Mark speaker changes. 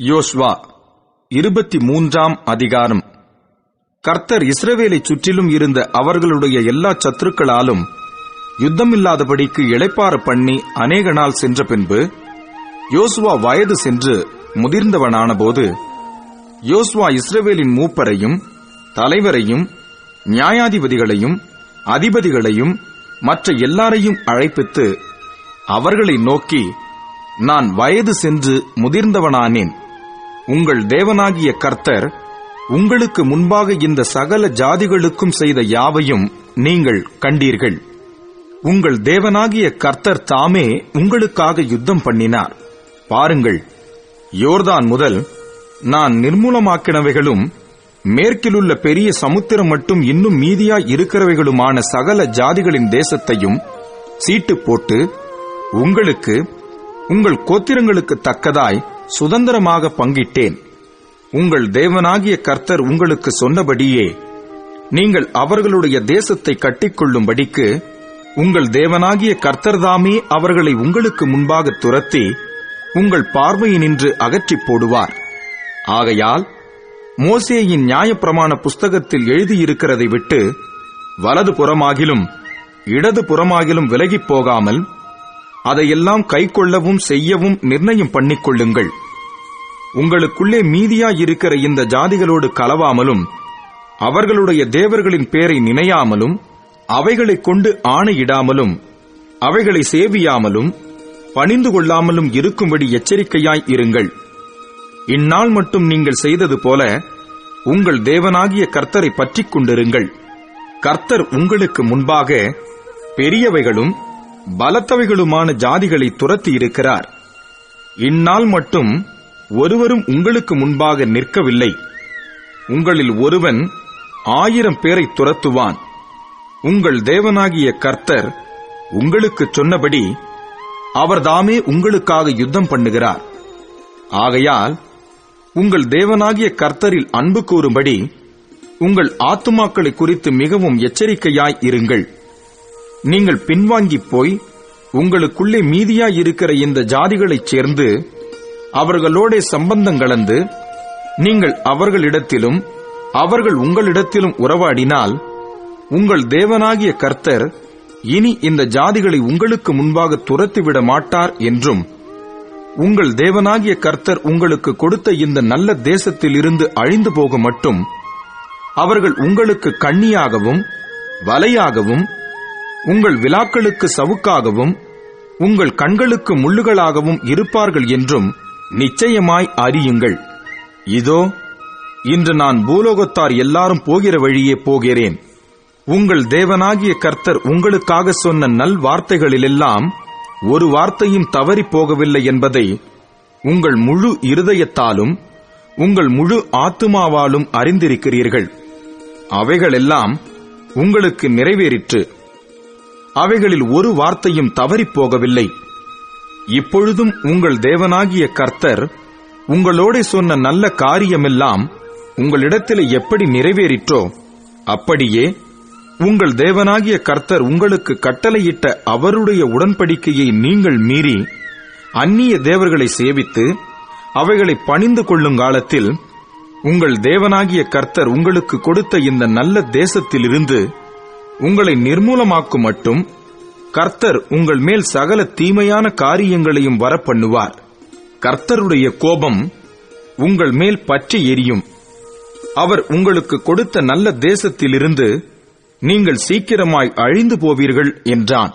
Speaker 1: யோசுவா 23ஆம் அதிகாரம். கர்த்தர் இஸ்ரவேலைச் சுற்றிலும் இருந்த அவர்களுடைய எல்லா சத்துருக்களாலும் யுத்தமில்லாதபடிக்கு இளைப்பாற பண்ணி அநேக நாள் சென்ற பின்பு யோசுவா வயது சென்று முதிர்ந்தவனானபோது யோசுவா இஸ்ரவேலின் மூப்பரையும் தலைவரையும் நியாயாதிபதிகளையும் அதிபதிகளையும் மற்ற எல்லாரையும் அழைப்பித்து அவர்களை நோக்கி, நான் வயது சென்று முதிர்ந்தவனானேன். உங்கள் தேவனாகிய கர்த்தர் உங்களுக்கு முன்பாக இந்த சகல ஜாதிகளுக்கும் செய்த யாவையும் நீங்கள் கண்டீர்கள். உங்கள் தேவனாகிய கர்த்தர் தாமே உங்களுக்காக யுத்தம் பண்ணினார். பாருங்கள், யோர்தான் முதல் நான் நிர்மூலமாக்கினவைகளும் மேற்கிலுள்ள பெரிய சமுத்திரம் மட்டும் இன்னும் மீதியாய் இருக்கிறவைகளுமான சகல ஜாதிகளின் தேசத்தையும் சீட்டு போட்டு உங்களுக்கு உங்கள் கோத்திரங்களுக்கு தக்கதாய் சுதந்திரமாக பங்கிட்டேன். உங்கள் தேவனாகிய கர்த்தர் உங்களுக்கு சொன்னபடியே நீங்கள் அவர்களுடைய தேசத்தை கட்டிக்கொள்ளும்படிக்கு உங்கள் தேவனாகிய கர்த்தர்தாமே அவர்களை உங்களுக்கு முன்பாக துரத்தி உங்கள் பார்வையினின்று அகற்றிப் போடுவார். ஆகையால் மோசேயின் நியாயப்பிரமாண புஸ்தகத்தில் எழுதியிருக்கிறதை விட்டு வலது புறமாகிலும் இடது புறமாகிலும் விலகிப் போகாமல் அதையெல்லாம் கைக்கொள்ளவும் செய்யவும் நிர்ணயம் பண்ணிக்கொள்ளுங்கள். உங்களுக்குள்ளே மீதியாயிருக்கிற இந்த ஜாதிகளோடு கலவாமலும் அவர்களுடைய தேவர்களின் பேரை நினையாமலும் அவைகளைக் கொண்டு ஆணையிடாமலும் அவைகளை சேவியாமலும் பணிந்து கொள்ளாமலும் இருக்கும்படி எச்சரிக்கையாய் இருங்கள். இந்நாள் மட்டும் நீங்கள் செய்தது போல உங்கள் தேவனாகிய கர்த்தரை பற்றிக் கொண்டிருங்கள். கர்த்தர் உங்களுக்கு முன்பாக பெரியவைகளும் பலத்தவைகளுமான ஜாதிகளை துரத்தி இருக்கிறார். இந்நாள் மட்டும் ஒருவரும் உங்களுக்கு முன்பாக நிற்கவில்லை. உங்களில் ஒருவன் 1000 பேரை துரத்துவான். உங்கள் தேவனாகிய கர்த்தர் உங்களுக்குச் சொன்னபடி அவர்தாமே உங்களுக்காக யுத்தம் பண்ணுகிறார். ஆகையால் உங்கள் தேவனாகிய கர்த்தரில் அன்பு கூறும்படி உங்கள் ஆத்துமாக்களை குறித்து மிகவும் எச்சரிக்கையாய் இருங்கள். நீங்கள் பின்வாங்கிப் போய் உங்களுக்குள்ளே மீதியாயிருக்கிற இந்த ஜாதிகளைச் சேர்ந்து அவர்களோட சம்பந்தம் கலந்து நீங்கள் அவர்களிடத்திலும் அவர்கள் உங்களிடத்திலும் உறவாடினால் உங்கள் தேவனாகிய கர்த்தர் இனி இந்த ஜாதிகளை உங்களுக்கு முன்பாக துரத்திவிட மாட்டார் என்றும், உங்கள் தேவனாகிய கர்த்தர் உங்களுக்கு கொடுத்த இந்த நல்ல தேசத்தில் இருந்து அழிந்து போக மட்டும் அவர்கள் உங்களுக்கு கண்ணியாகவும் வலையாகவும் உங்கள் விலாக்களுக்கு சவுக்காகவும் உங்கள் கண்களுக்கு முள்ளுகளாகவும் இருப்பார்கள் என்றும் நிச்சயமாய் அறியுங்கள். இதோ, இன்று நான் பூலோகத்தார் எல்லாரும் போகிற வழியே போகிறேன். உங்கள் தேவனாகிய கர்த்தர் உங்களுக்காக சொன்ன நல் வார்த்தைகளிலெல்லாம் ஒரு வார்த்தையும் தவறி போகவில்லை என்பதை உங்கள் முழு இருதயத்தாலும் உங்கள் முழு ஆத்துமாவாலும் அறிந்திருக்கிறீர்கள். அவைகளெல்லாம் உங்களுக்கு நிறைவேறிற்று. அவைகளில் ஒரு வார்த்தையும் தவறிப் போகவில்லை. இப்பொழுதும் உங்கள் தேவனாகிய கர்த்தர் உங்களோட சொன்ன நல்ல காரியமெல்லாம் உங்களிடத்தில் எப்படி நிறைவேறிற்றோ அப்படியே உங்கள் தேவனாகிய கர்த்தர் உங்களுக்கு கட்டளையிட்ட அவருடைய உடன்படிக்கையை நீங்கள் மீறி அந்நிய தேவர்களை சேவித்து அவைகளை பணிந்து கொள்ளுங்காலத்தில் உங்கள் தேவனாகிய கர்த்தர் உங்களுக்கு கொடுத்த இந்த நல்ல தேசத்திலிருந்து உங்களை நிர்மூலமாக்கும் மட்டும் கர்த்தர் உங்கள் மேல் சகல தீமையான காரியங்களையும் வரப்பண்ணுவார். கர்த்தருடைய கோபம் உங்கள் மேல் பற்றி எரியும். அவர் உங்களுக்கு கொடுத்த நல்ல தேசத்திலிருந்து நீங்கள் சீக்கிரமாய் அழிந்து போவீர்கள் என்றான்.